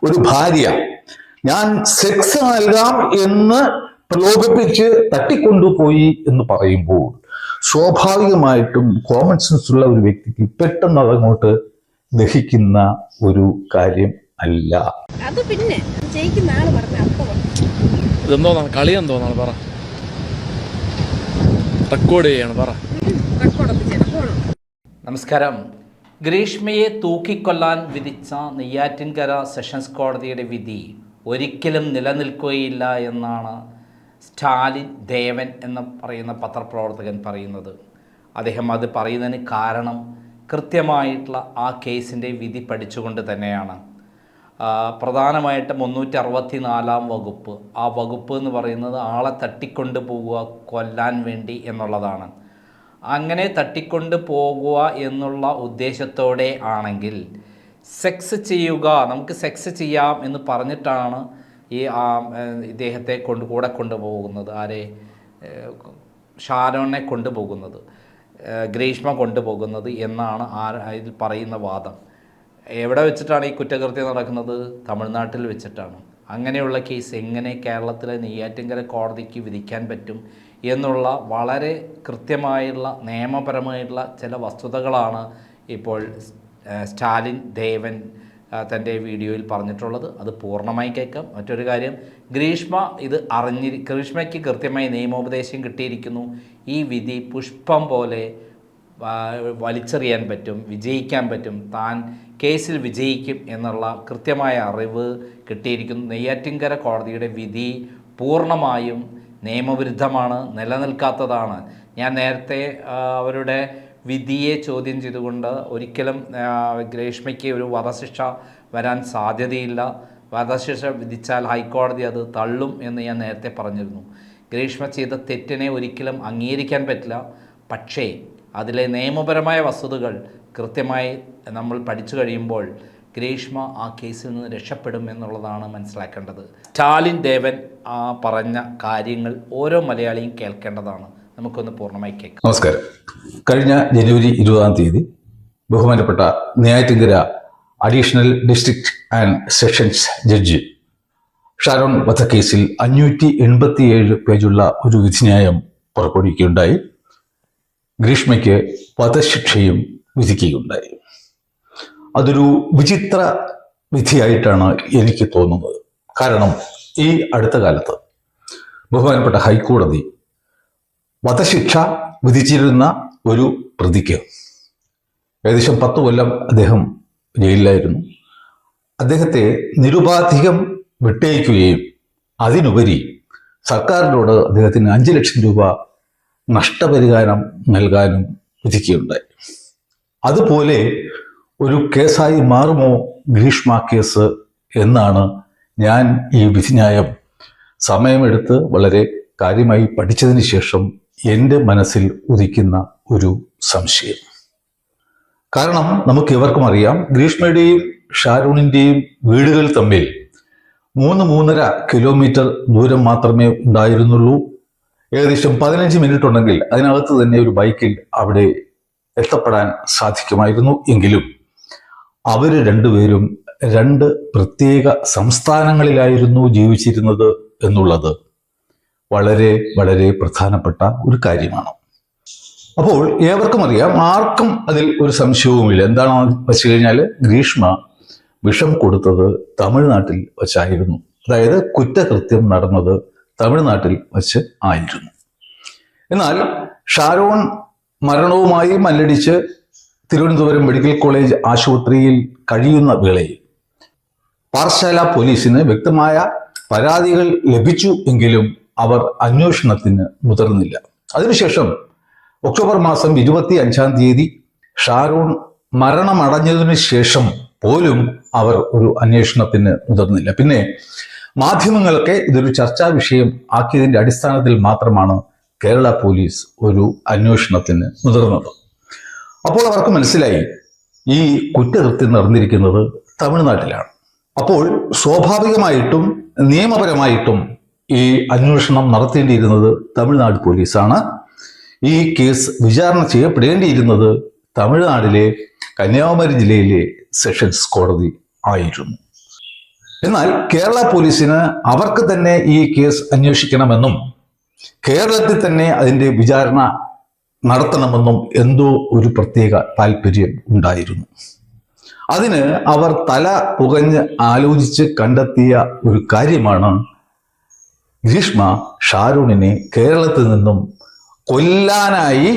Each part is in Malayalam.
ഒരു ഭാര്യ ഞാൻ സെക്സ് നൽകാം എന്ന് പ്രലോഭിപ്പിച്ച് തട്ടിക്കൊണ്ടുപോയി എന്ന് പറയുമ്പോൾ സ്വാഭാവികമായിട്ടും കോമൺ സെൻസ് ഉള്ള ഒരു വ്യക്തിക്ക് പെട്ടെന്ന് അതങ്ങോട്ട് ദഹിക്കുന്ന ഒരു കാര്യം അല്ല. അത് പിന്നെ ജയിക്കുന്ന ആള് പറഞ്ഞ ഇതെന്തോന്നാണ് കളി എന്തോന്നാണ് പറ, റെക്കോർഡ് ചെയ്യണം പറ. നമസ്കാരം. ഗ്രീഷ്മയെ തൂക്കിക്കൊല്ലാൻ വിധിച്ച നെയ്യാറ്റിൻകര സെഷൻസ് കോടതിയുടെ വിധി ഒരിക്കലും നിലനിൽക്കുകയില്ല എന്നാണ് സ്റ്റാലിൻ ദേവൻ എന്ന് പറയുന്ന പത്രപ്രവർത്തകൻ പറയുന്നത്. അദ്ദേഹം അത് പറയുന്നതിന് കാരണം കൃത്യമായിട്ടുള്ള ആ കേസിൻ്റെ വിധി പഠിച്ചുകൊണ്ട് തന്നെയാണ്. പ്രധാനമായിട്ട് 364 വകുപ്പ്, ആ വകുപ്പ് എന്ന് പറയുന്നത് ആളെ തട്ടിക്കൊണ്ട് പോവുക, കൊല്ലാൻ വേണ്ടി എന്നുള്ളതാണ്. അങ്ങനെ തട്ടിക്കൊണ്ട് പോകുക എന്നുള്ള ഉദ്ദേശത്തോടെ ആണെങ്കിൽ സെക്സ് ചെയ്യുക, നമുക്ക് സെക്സ് ചെയ്യാം എന്ന് പറഞ്ഞിട്ടാണ് ഈ ഇദ്ദേഹത്തെ കൂടെ കൊണ്ടുപോകുന്നത്. ആരെ? ഷാരോണിനെ കൊണ്ടുപോകുന്നത്, ഗ്രീഷ്മ കൊണ്ടുപോകുന്നത് എന്നാണ് ഇതിൽ പറയുന്ന വാദം. എവിടെ വെച്ചിട്ടാണ് ഈ കുറ്റകൃത്യം നടക്കുന്നത്? തമിഴ്നാട്ടിൽ വെച്ചിട്ടാണ്. അങ്ങനെയുള്ള കേസ് എങ്ങനെ കേരളത്തിലെ നെയ്യാറ്റിൻകര കോടതിക്ക് വിധിക്കാൻ പറ്റും എന്നുള്ള വളരെ കൃത്യമായുള്ള നിയമപരമായിട്ടുള്ള ചില വസ്തുതകളാണ് ഇപ്പോൾ സ്റ്റാലിൻ ദേവൻ തൻ്റെ വീഡിയോയിൽ പറഞ്ഞിട്ടുള്ളത്. അത് പൂർണ്ണമായി കേൾക്കാം. മറ്റൊരു കാര്യം, ഗ്രീഷ്മയ്ക്ക് കൃത്യമായി നിയമോപദേശം കിട്ടിയിരിക്കുന്നു. ഈ വിധി പുഷ്പം പോലെ വലിച്ചെറിയാൻ പറ്റും, വിജയിക്കാൻ പറ്റും, താൻ കേസിൽ വിജയിക്കും എന്നുള്ള കൃത്യമായ അറിവ് കിട്ടിയിരിക്കുന്നു. നെയ്യാറ്റിൻകര കോടതിയുടെ വിധി പൂർണ്ണമായും നിയമവിരുദ്ധമാണ്, നിലനിൽക്കാത്തതാണ്. ഞാൻ നേരത്തെ അവരുടെ വിധിയെ ചോദ്യം ചെയ്തുകൊണ്ട് ഒരിക്കലും ഗ്രീഷ്മയ്ക്ക് ഒരു വധശിക്ഷ വരാൻ സാധ്യതയില്ല, വധശിക്ഷ വിധിച്ചാൽ ഹൈക്കോടതി അത് തള്ളും എന്ന് ഞാൻ നേരത്തെ പറഞ്ഞിരുന്നു. ഗ്രീഷ്മ ചെയ്ത തെറ്റിനെ ഒരിക്കലും അംഗീകരിക്കാൻ പറ്റില്ല. പക്ഷേ അതിലെ നിയമപരമായ വസ്തുതകൾ കൃത്യമായി നമ്മൾ പഠിച്ചു കഴിയുമ്പോൾ ഗ്രീഷ്മ ആ കേസിൽ നിന്ന് രക്ഷപ്പെടും എന്നുള്ളതാണ് മനസ്സിലാക്കേണ്ടത്. സ്റ്റാലിൻ ദേവൻ ആ പറഞ്ഞ കാര്യങ്ങൾ ഓരോ മലയാളിയും കേൾക്കേണ്ടതാണ്. നമുക്കൊന്ന് പൂർണ്ണമായി കേൾക്കാം. നമസ്കാരം. കഴിഞ്ഞ ജനുവരി 20 ബഹുമാനപ്പെട്ട Neyyattinkara additional district and sessions judge Sharon വധക്കേസിൽ 587 പേജുള്ള ഒരു വിധിന്യായം പുറപ്പെടുവിക്കുകയുണ്ടായി. ഗ്രീഷ്മയ്ക്ക് വധശിക്ഷയും വിധിക്കുകയുണ്ടായി. അതൊരു വിചിത്ര വിധിയായിട്ടാണ് എനിക്ക് തോന്നുന്നത്. കാരണം ഈ അടുത്ത കാലത്ത് ബഹുമാനപ്പെട്ട ഹൈക്കോടതി വധശിക്ഷ വിധിച്ചിരുന്ന ഒരു പ്രതിക്ക് ഏകദേശം 10 കൊല്ലം അദ്ദേഹം ജയിലിലായിരുന്നു. അദ്ദേഹത്തെ നിരുപാധികം വിട്ടയക്കുകയും അതിനുപരി സർക്കാരിനോട് അദ്ദേഹത്തിന് 5 ലക്ഷം രൂപ നഷ്ടപരിഹാരം നൽകാനും വിധിക്കുകയുണ്ടായി. അതുപോലെ ഒരു കേസായി മാറുമോ ഗ്രീഷ്മ കേസ് എന്നാണ് ഞാൻ ഈ വിധിന്യായം സമയമെടുത്ത് വളരെ കാര്യമായി പഠിച്ചതിന് ശേഷം എൻ്റെ മനസ്സിൽ ഉദിക്കുന്ന ഒരു സംശയം. കാരണം നമുക്ക് ഇവർക്കും അറിയാം, ഗ്രീഷ്മയുടെയും ഷാരൂണിൻ്റെയും വീടുകൾ തമ്മിൽ 3-3.5 കിലോമീറ്റർ ദൂരം മാത്രമേ ഉണ്ടായിരുന്നുള്ളൂ. ഏകദേശം 15 മിനിറ്റ് ഉണ്ടെങ്കിൽ അതിനകത്ത് തന്നെ ഒരു ബൈക്കിൽ അവിടെ എത്തപ്പെടാൻ സാധിക്കുമായിരുന്നു. എങ്കിലും അവർ രണ്ടുപേരും 2 പ്രത്യേക സംസ്ഥാനങ്ങളിലായിരുന്നു ജീവിച്ചിരുന്നത് എന്നുള്ളത് വളരെ വളരെ പ്രധാനപ്പെട്ട ഒരു കാര്യമാണ്. അപ്പോൾ ഏവർക്കും അറിയാം, ആർക്കും അതിൽ ഒരു സംശയവുമില്ല. എന്താണെന്ന് വെച്ച് കഴിഞ്ഞാൽ ഗ്രീഷ്മ വിഷം കൊടുത്തത് തമിഴ്നാട്ടിൽ വച്ചായിരുന്നു. അതായത് കുറ്റകൃത്യം നടന്നത് തമിഴ്നാട്ടിൽ വച്ച് ആയിരുന്നു. എന്നാൽ ഷാരോൺ മരണവുമായി മല്ലടിച്ച് തിരുവനന്തപുരം മെഡിക്കൽ കോളേജ് ആശുപത്രിയിൽ കഴിയുന്ന വേളയിൽ പാറശാല പോലീസിന് വ്യക്തമായ പരാതികൾ ലഭിച്ചു എങ്കിലും അവർ അന്വേഷണത്തിന് മുതിർന്നില്ല. അതിനുശേഷം ഒക്ടോബർ മാസം 25 ഷാരോൺ മരണമടഞ്ഞതിനു ശേഷം പോലും അവർ ഒരു അന്വേഷണത്തിന് മുതിർന്നില്ല. പിന്നെ മാധ്യമങ്ങളൊക്കെ ഇതൊരു ചർച്ചാ വിഷയം ആക്കിയതിൻ്റെ അടിസ്ഥാനത്തിൽ മാത്രമാണ് കേരള പോലീസ് ഒരു അന്വേഷണത്തിന് മുതിർന്നത്. അപ്പോൾ അവർക്ക് മനസ്സിലായി ഈ കുറ്റകൃത്യം നടന്നിരിക്കുന്നത് തമിഴ്നാട്ടിലാണ്. അപ്പോൾ സ്വാഭാവികമായിട്ടും നിയമപരമായിട്ടും ഈ അന്വേഷണം നടത്തേണ്ടിയിരുന്നത് തമിഴ്നാട് പോലീസാണ്. ഈ കേസ് വിചാരണ ചെയ്യപ്പെടേണ്ടിയിരുന്നത് തമിഴ്നാട്ടിലെ കന്യാകുമാരി ജില്ലയിലെ സെഷൻസ് കോടതി ആയിരുന്നു. എന്നാൽ കേരള പോലീസിന് അവർക്ക് തന്നെ ഈ കേസ് അന്വേഷിക്കണമെന്നും കേരളത്തിൽ തന്നെ അതിൻ്റെ വിചാരണ നടത്തണമെന്നും എന്തോ ഒരു പ്രത്യേക താല്പര്യം ഉണ്ടായിരുന്നു. അതിന് അവർ തല പുകഞ്ഞ് ആലോചിച്ച് കണ്ടെത്തിയ ഒരു കാര്യമാണ് ഗ്രീഷ്മ ഷാരൂണിനെ കേരളത്തിൽ നിന്നും കൊല്ലാനായി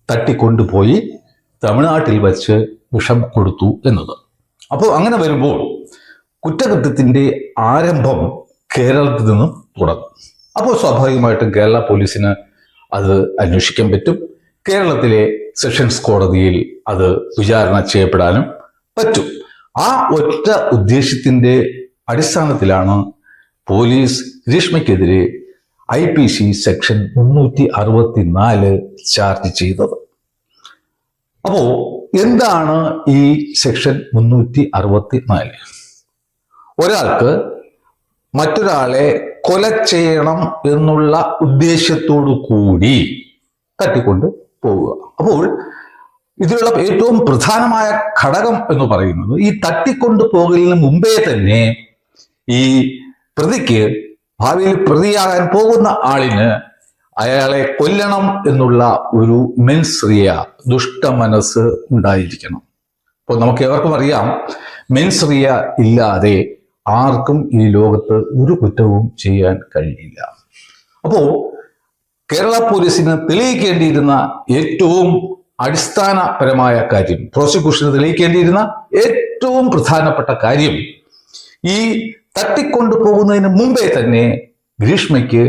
തട്ടിക്കൊണ്ടുപോയി തമിഴ്നാട്ടിൽ വച്ച് വിഷം കൊടുത്തു എന്നത്. അപ്പോൾ അങ്ങനെ വരുമ്പോൾ കുറ്റകൃത്യത്തിൻ്റെ ആരംഭം കേരളത്തിൽ നിന്നും തുടങ്ങും. അപ്പോൾ സ്വാഭാവികമായിട്ടും കേരള പോലീസിന് അത് അന്വേഷിക്കാൻ പറ്റും. കേരളത്തിലെ സെഷൻസ് കോടതിയിൽ അത് വിചാരണ ചെയ്യപ്പെടാനും പറ്റും. ആ ഒറ്റ ഉദ്ദേശ്യത്തിൻ്റെ അടിസ്ഥാനത്തിലാണ് പോലീസ് ഗ്രീഷ്മയ്ക്കെതിരെ IPC സെക്ഷൻ 364 ചാർജ് ചെയ്തത്. അപ്പോ എന്താണ് ഈ സെക്ഷൻ 364? ഒരാൾക്ക് മറ്റൊരാളെ കൊല ചെയ്യണം എന്നുള്ള ഉദ്ദേശ്യത്തോടു കൂടി തട്ടിക്കൊണ്ട് പോവുക. അപ്പോൾ ഇതിലുള്ള ഏറ്റവും പ്രധാനമായ ഘടകം എന്ന് പറയുന്നത് ഈ തട്ടിക്കൊണ്ടു പോകലിന് മുമ്പേ തന്നെ ഈ പ്രതിക്ക്, ഭാവിയിൽ പ്രതിയാകാൻ പോകുന്ന ആളിന് അയാളെ കൊല്ലണം എന്നുള്ള ഒരു മെൻസ്രിയ ദുഷ്ടമനസ്സ് ഉണ്ടായിരിക്കണം. അപ്പോൾ നമുക്ക് ഏവർക്കും അറിയാം, മെൻസ്രിയ ഇല്ലാതെ ആർക്കും ഈ ലോകത്ത് ഒരു കുറ്റവും ചെയ്യാൻ കഴിയില്ല. അപ്പോൾ കേരള പോലീസിന് തെളിയിക്കേണ്ടിയിരുന്ന ഏറ്റവും അടിസ്ഥാനപരമായ കാര്യം, പ്രോസിക്യൂഷന് തെളിയിക്കേണ്ടിയിരുന്ന ഏറ്റവും പ്രധാനപ്പെട്ട കാര്യം, ഈ തട്ടിക്കൊണ്ടു പോകുന്നതിന് മുമ്പേ തന്നെ ഗ്രീഷ്മയ്ക്ക്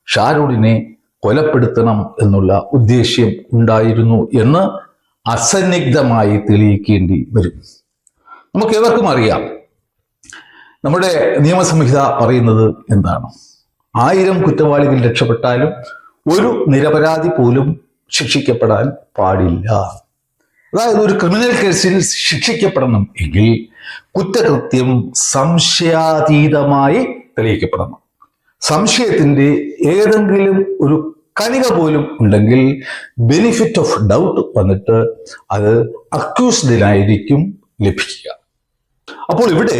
ഷാരൂണിനെ കൊലപ്പെടുത്തണം എന്നുള്ള ഉദ്ദേശ്യം ഉണ്ടായിരുന്നു എന്ന് അസന്നിഗ്ധമായി തെളിയിക്കേണ്ടി വരും. നമുക്ക് ഏവർക്കും അറിയാം, നമ്മുടെ നിയമസംഹിത പറയുന്നത് എന്താണ്? 1000 കുറ്റവാളികൾ രക്ഷപ്പെട്ടാലും ഒരു നിരപരാധി പോലും ശിക്ഷിക്കപ്പെടാൻ പാടില്ല. അതായത് ഒരു ക്രിമിനൽ കേസിൽ ശിക്ഷിക്കപ്പെടണം എങ്കിൽ കുറ്റകൃത്യം സംശയാതീതമായി തെളിയിക്കപ്പെടണം. സംശയത്തിന്റെ ഏതെങ്കിലും ഒരു കണിക പോലും ഉണ്ടെങ്കിൽ ബെനിഫിറ്റ് ഓഫ് ഡൗട്ട് വന്നിട്ട് അത് അക്യൂസ്ഡിനായിരിക്കും ലഭിക്കുക. അപ്പോൾ ഇവിടെ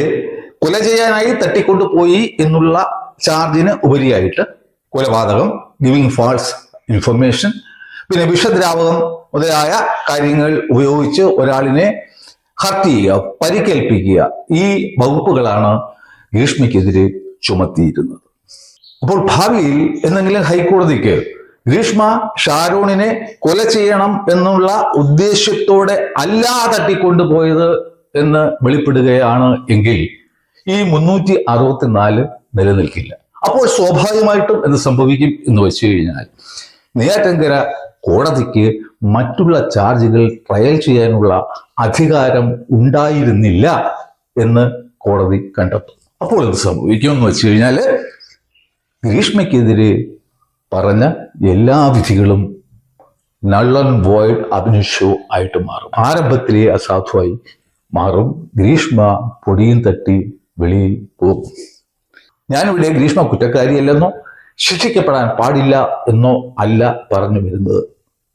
കൊല ചെയ്യാനായി തട്ടിക്കൊണ്ടുപോയി എന്നുള്ള ചാർജിന് ഉപരിയായിട്ട് കൊലപാതകം, ഗിവിംഗ് ഫാൾസ് ഇൻഫർമേഷൻ, പിന്നെ വിഷദ്രാവകം മുതലായ കാര്യങ്ങൾ ഉപയോഗിച്ച് ഒരാളിനെ ഹർട്ട് ചെയ്യുക, പരിക്കേൽപ്പിക്കുക, ഈ വകുപ്പുകളാണ് ഗ്രീഷ്മയ്ക്കെതിരെ ചുമത്തിയിരുന്നത്. അപ്പോൾ ഭാവിയിൽ എന്തെങ്കിലും ഹൈക്കോടതിക്ക് ഗ്രീഷ്മ ഷാരൂണിനെ കൊല ചെയ്യണം എന്നുള്ള ഉദ്ദേശ്യത്തോടെ അല്ല തട്ടിക്കൊണ്ടുപോയത് എന്ന് വെളിപ്പെടുകയാണ് എങ്കിൽ ഈ 364 നിലനിൽക്കില്ല. അപ്പോൾ സ്വാഭാവികമായിട്ടും എന്ത് സംഭവിക്കും എന്ന് വെച്ച് കഴിഞ്ഞാൽ നെയ്യാറ്റിൻകര കോടതിക്ക് മറ്റുള്ള ചാർജുകൾ ട്രയൽ ചെയ്യാനുള്ള അധികാരം ഉണ്ടായിരുന്നില്ല എന്ന് കോടതി കണ്ടെത്തും. അപ്പോൾ എന്ത് സംഭവിക്കും എന്ന് വെച്ച് കഴിഞ്ഞാൽ ഗ്രീഷ്മയ്ക്കെതിരെ പറഞ്ഞ എല്ലാ വിധികളും നൾ ആൻഡ് വോയിഡ് അബ്നിഷോ ആയിട്ട് മാറും. ആരംഭത്തിലെ അസാധുവായി മാറും. ഗ്രീഷ്മ പൊടിയും തട്ടി വെളിയിൽ പോകും. ഞാനിവിടെ ഗ്രീഷ്മ കുറ്റക്കാരിയല്ലെന്നോ ശിക്ഷിക്കപ്പെടാൻ പാടില്ല എന്നോ അല്ല പറഞ്ഞു വരുന്നത്.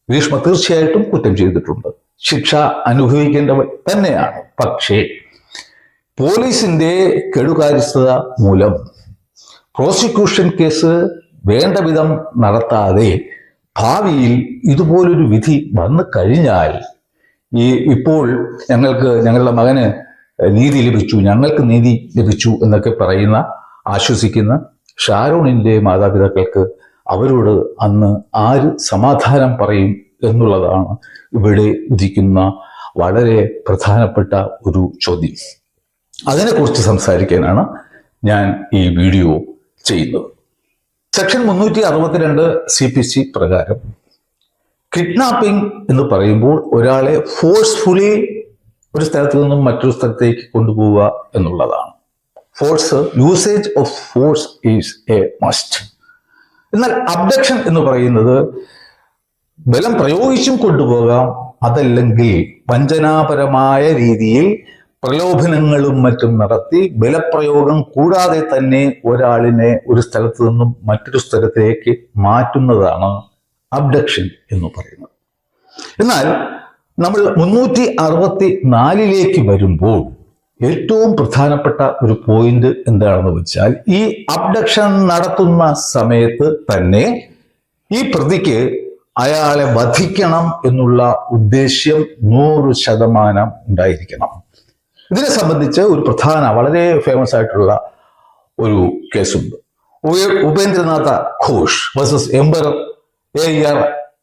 ഗ്രീഷ്മ തീർച്ചയായിട്ടും കുറ്റം ചെയ്തിട്ടുണ്ട്, ശിക്ഷ അനുഭവിക്കേണ്ടവർ തന്നെയാണ്. പക്ഷേ പോലീസിന്റെ കെടുകാര്യസ്ഥത മൂലം പ്രോസിക്യൂഷൻ കേസ് വേണ്ട വിധം നടത്താതെ ഭാവിയിൽ ഇതുപോലൊരു വിധി വന്നു കഴിഞ്ഞാൽ ഇപ്പോൾ ഞങ്ങളുടെ മകന് നീതി ലഭിച്ചു, ഞങ്ങൾക്ക് നീതി ലഭിച്ചു എന്നൊക്കെ പറയുന്ന ആശ്വസിക്കുന്ന ഷാരൂണിന്റെ മാതാപിതാക്കൾക്ക് അവരോട് അന്ന് ആര് സമാധാനം പറയും എന്നുള്ളതാണ് ഇവിടെ ഉദിക്കുന്ന വളരെ പ്രധാനപ്പെട്ട ഒരു ചോദ്യം. അതിനെക്കുറിച്ച് സംസാരിക്കാനാണ് ഞാൻ ഈ വീഡിയോ ചെയ്യുന്നത്. സെക്ഷൻ 362 CPC പ്രകാരം കിഡ്നാപ്പിംഗ് എന്ന് പറയുമ്പോൾ ഒരാളെ ഫോഴ്സ്ഫുള്ളി ഒരു സ്ഥലത്ത് നിന്നും മറ്റൊരു സ്ഥലത്തേക്ക് കൊണ്ടുപോവുക എന്നുള്ളതാണ്. Usage of force is A must. എന്നാൽ അബ്ഡക്ഷൻ എന്ന് പറയുന്നത് ബലം പ്രയോഗിച്ചും കൊണ്ടുപോകാം, അതല്ലെങ്കിൽ വഞ്ചനാപരമായ രീതിയിൽ പ്രലോഭനങ്ങളും മറ്റും നടത്തി ബലപ്രയോഗം കൂടാതെ തന്നെ ഒരാളിനെ ഒരു സ്ഥലത്ത് നിന്നും മറ്റൊരു സ്ഥലത്തേക്ക് മാറ്റുന്നതാണ് അബ്ഡക്ഷൻ എന്ന് പറയുന്നത്. എന്നാൽ നമ്മൾ 364 വരുമ്പോൾ ഏറ്റവും പ്രധാനപ്പെട്ട ഒരു പോയിന്റ് എന്താണെന്ന് വെച്ചാൽ ഈ അബ്ഡക്ഷൻ നടത്തുന്ന സമയത്ത് തന്നെ ഈ പ്രതിക്ക് അയാളെ വധിക്കണം എന്നുള്ള ഉദ്ദേശ്യം 100% ഉണ്ടായിരിക്കണം. ഇതിനെ സംബന്ധിച്ച് ഒരു പ്രധാന വളരെ ഫേമസ് ആയിട്ടുള്ള ഒരു കേസുണ്ട്. Upendranath Ghosh versus emperor AER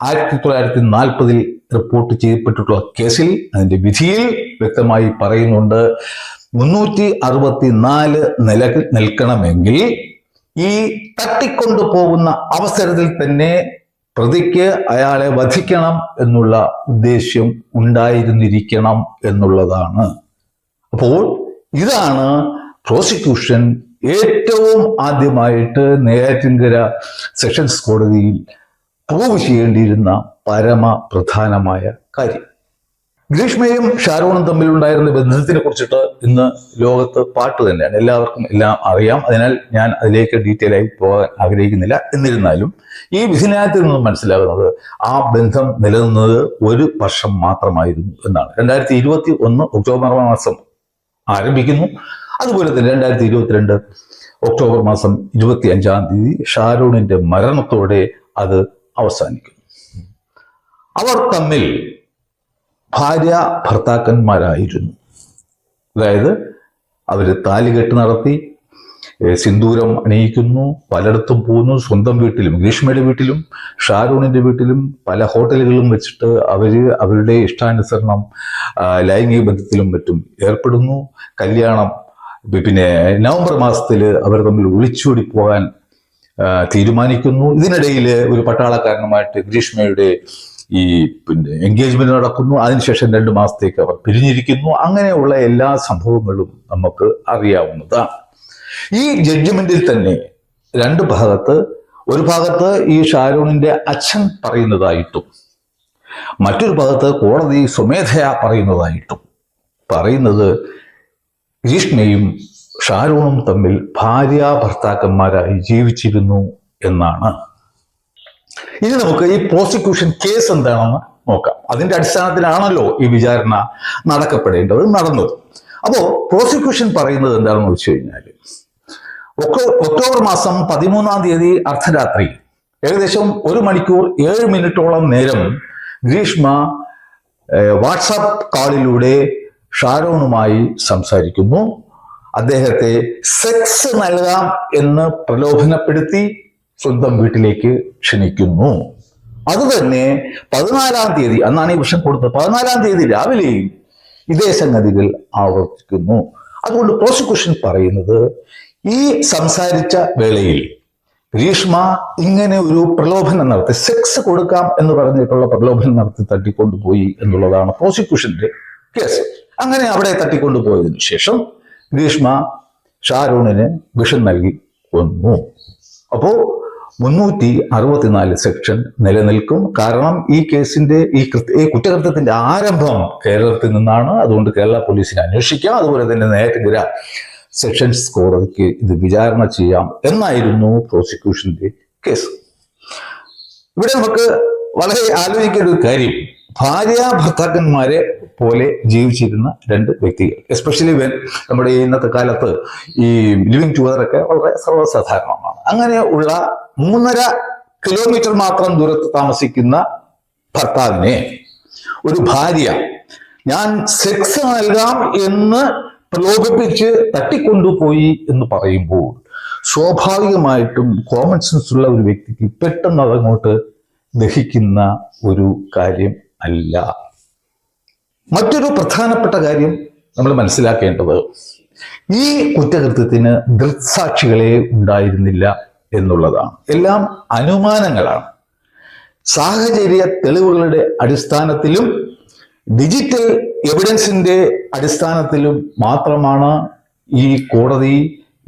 1940 report ചെയ്യപ്പെട്ടിട്ടുള്ള കേസിൽ അതിന്റെ വിധിയിൽ വ്യക്തമായി പറയുന്നുണ്ട് 364 നിൽക്കണമെങ്കിൽ ഈ തട്ടിക്കൊണ്ടു പോകുന്ന അവസരത്തിൽ തന്നെ പ്രതിക്ക് അയാളെ വധിക്കണം എന്നുള്ള ഉദ്ദേശ്യം ഉണ്ടായിരുന്നിരിക്കണം എന്നുള്ളതാണ്. അപ്പോൾ ഇതാണ് പ്രോസിക്യൂഷൻ ഏറ്റവും ആദ്യമായിട്ട് നെയ്യാറ്റിൻകര സെഷൻസ് കോടതിയിൽ പ്രൂവ് ചെയ്യേണ്ടിയിരുന്ന പരമപ്രധാനമായ കാര്യം. ഗ്രീഷ്മയും ഷാരോണും തമ്മിലുണ്ടായിരുന്ന ബന്ധത്തിനെ കുറിച്ചിട്ട് ഇന്ന് ലോകത്ത് പാട്ട് തന്നെയാണ്, എല്ലാവർക്കും എല്ലാം അറിയാം. അതിനാൽ ഞാൻ അതിലേക്ക് ഡീറ്റെയിൽ ആയി പോകാൻ ആഗ്രഹിക്കുന്നില്ല. എന്നിരുന്നാലും ഈ വിധിന്യായത്തിൽ നിന്നും മനസ്സിലാകുന്നത് ആ ബന്ധം നിലനിന്നത് 1 വർഷം മാത്രമായിരുന്നു എന്നാണ്. 2021 ഒക്ടോബർ മാസം ആരംഭിക്കുന്നു. അതുപോലെ തന്നെ 2022 ഒക്ടോബർ മാസം 25-ാം തീയതി ഷാരോണിന്റെ മരണത്തോടെ അത് അവസാനിക്കുന്നു. അവർ തമ്മിൽ ഭാര്യ ഭർത്താക്കന്മാരായിരുന്നു. അതായത് അവര് താലികെട്ട് നടത്തി, സിന്ദൂരം അണിയിക്കുന്നു, പലയിടത്തും പോകുന്നു. സ്വന്തം വീട്ടിലും, ഗ്രീഷ്മയുടെ വീട്ടിലും ഷാരൂണിന്റെ വീട്ടിലും പല ഹോട്ടലുകളിലും വെച്ചിട്ട് അവരുടെ ഇഷ്ടാനുസരണം ലൈംഗിക ബന്ധത്തിലും മറ്റും ഏർപ്പെടുന്നു. കല്യാണം പിന്നെ നവംബർ മാസത്തിൽ അവർ തമ്മിൽ ഒളിച്ചോടി പോകാൻ തീരുമാനിക്കുന്നു. ഇതിനിടയിൽ ഒരു പട്ടാളക്കാരനുമായിട്ട് ഗ്രീഷ്മയുടെ ഈ എൻഗേജ്മെന്റ് നടക്കുന്നു. അതിനുശേഷം 2 മാസത്തേക്ക് അവർ പിരിഞ്ഞിരിക്കുന്നു. അങ്ങനെയുള്ള എല്ലാ സംഭവങ്ങളും നമുക്ക് അറിയാവുന്നതാണ്. ഈ ജഡ്ജ്മെന്റിൽ തന്നെ 2 ഭാഗത്ത്, ഒരു ഭാഗത്ത് ഈ ഷാരോണിന്റെ അച്ഛൻ പറയുന്നതായിട്ടും മറ്റൊരു ഭാഗത്ത് കോടതി സ്വമേധയാ പറയുന്നതായിട്ടും പറയുന്നത് ഗ്രീഷ്മയും ഷാരോണും തമ്മിൽ ഭാര്യ ഭർത്താക്കന്മാരായി ജീവിച്ചിരുന്നു എന്നാണ്. ഇനി നമുക്ക് ഈ പ്രോസിക്യൂഷൻ കേസ് എന്താണെന്ന് നോക്കാം. അതിന്റെ അടിസ്ഥാനത്തിലാണല്ലോ ഈ വിചാരണ നടന്നത്. അപ്പോ പ്രോസിക്യൂഷൻ പറയുന്നത് എന്താണെന്ന് വെച്ച് കഴിഞ്ഞാൽ ഒക്ടോബർ മാസം 13-ാം തീയതി അർദ്ധരാത്രി ഏകദേശം 1 മണിക്കൂർ 7 മിനിറ്റോളം നേരം ഗ്രീഷ്മ വാട്സാപ്പ് കോളിലൂടെ ഷാരോണുമായി സംസാരിക്കുന്നു. അദ്ദേഹത്തെ സെക്സ് നൽകാം എന്ന് പ്രലോഭനപ്പെടുത്തി സ്വന്തം വീട്ടിലേക്ക് ക്ഷണിക്കുന്നു. അതുതന്നെ 14-ാം തീയതി, അന്നാണ് ഈ വിഷം കൊടുത്തത്, 14-ാം തീയതി രാവിലെയും ഇതേ സംഗതികൾ ആവർത്തിക്കുന്നു. അതുകൊണ്ട് പ്രോസിക്യൂഷൻ പറയുന്നത് ഈ സംസാരിച്ച വേളയിൽ ഗ്രീഷ്മ ഇങ്ങനെ ഒരു പ്രലോഭനം നടത്തി, സെക്സ് കൊടുക്കാം എന്ന് പറഞ്ഞിട്ടുള്ള പ്രലോഭനം നടത്തി തട്ടിക്കൊണ്ടുപോയി എന്നുള്ളതാണ് പ്രോസിക്യൂഷന്റെ കേസ്. അങ്ങനെ അവിടെ തട്ടിക്കൊണ്ടുപോയതിനു ശേഷം ഗ്രീഷ്മ ഷാരൂണിന് വിഷം നൽകി കൊന്നു. അപ്പോ 364 സെക്ഷൻ നിലനിൽക്കും. കാരണം ഈ കേസിന്റെ ഈ കുറ്റകൃത്യത്തിന്റെ ആരംഭം കേരളത്തിൽ നിന്നാണ്. അതുകൊണ്ട് കേരള പോലീസിനെ അന്വേഷിക്കാം. അതുപോലെ തന്നെ നെയ്യാറ്റിൻകര സെഷൻസ് കോടതിക്ക് ഇത് വിചാരണ ചെയ്യാം എന്നായിരുന്നു പ്രോസിക്യൂഷന്റെ കേസ്. ഇവിടെ നമുക്ക് വളരെ ആലോചിക്കേണ്ട ഒരു കാര്യം, ഭാര്യ ഭർത്താക്കന്മാരെ പോലെ ജീവിച്ചിരുന്ന 2 വ്യക്തികൾ, എസ്പെഷ്യലി നമ്മുടെ ഇന്നത്തെ കാലത്ത് ഈ ലിവിങ് ടുഗദറൊക്കെ വളരെ സർവ്വസാധാരണമാണ്. അങ്ങനെ ഉള്ള 3.5 കിലോമീറ്റർ മാത്രം ദൂരത്ത് താമസിക്കുന്ന ഭർത്താവിനെ ഒരു ഭാര്യ ഞാൻ സെക്സ് നൽകാം എന്ന് പ്രലോഭിപ്പിച്ച് തട്ടിക്കൊണ്ടുപോയി എന്ന് പറയുമ്പോൾ സ്വാഭാവികമായിട്ടും കോമൺ സെൻസ് ഉള്ള ഒരു വ്യക്തിക്ക് പെട്ടെന്ന് അതങ്ങോട്ട് ദഹിക്കുന്ന ഒരു കാര്യം അല്ല. മറ്റൊരു പ്രധാനപ്പെട്ട കാര്യം നമ്മൾ മനസ്സിലാക്കേണ്ടത്, ഈ കുറ്റകൃത്യത്തിന് ദൃക്സാക്ഷികളെ ഉണ്ടായിരുന്നില്ല എന്നുള്ളതാണ്. എല്ലാം അനുമാനങ്ങളാണ്. സാഹചര്യ തെളിവുകളുടെ അടിസ്ഥാനത്തിലും ഡിജിറ്റൽ എവിഡൻസിന്റെ അടിസ്ഥാനത്തിലും മാത്രമാണ് ഈ കോടതി